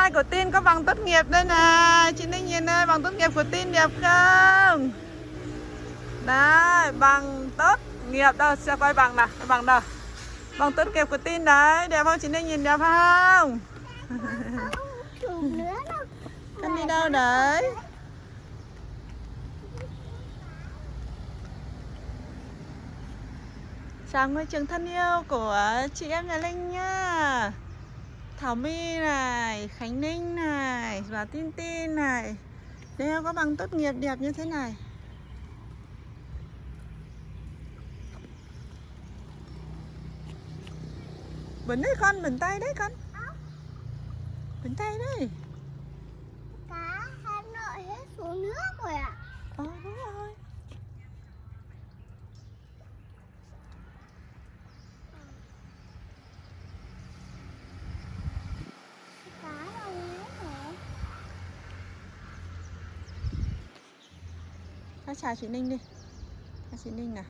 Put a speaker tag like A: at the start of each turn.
A: trai của Tin có bằng tốt nghiệp đây này. Chị Ninh nhìn ơi, bằng tốt nghiệp của Tin đẹp không? Đấy, bằng tốt nghiệp đâu, sẽ quay bằng nào, cái bằng đâu? Bằng tốt nghiệp của Tin đấy, đẹp không chị Ninh, nhìn đẹp không?
B: Chụp nữa đâu.
A: Con đi đâu đấy? Chào ngôi trường thân yêu của chị em nhà Linh nhá. Thảo My này, Khánh Ninh này, và Tin Tin này. Đều có bằng tốt nghiệp đẹp như thế này. Bẩn đấy con, bẩn tay đấy con. Bẩn tay đấy.
B: Cá Hà Nội hết xuống nước rồi ạ.
A: Đúng rồi.
B: Cá đâu hết rồi.
A: Chào chị Ninh đi. Chào chị Ninh nào.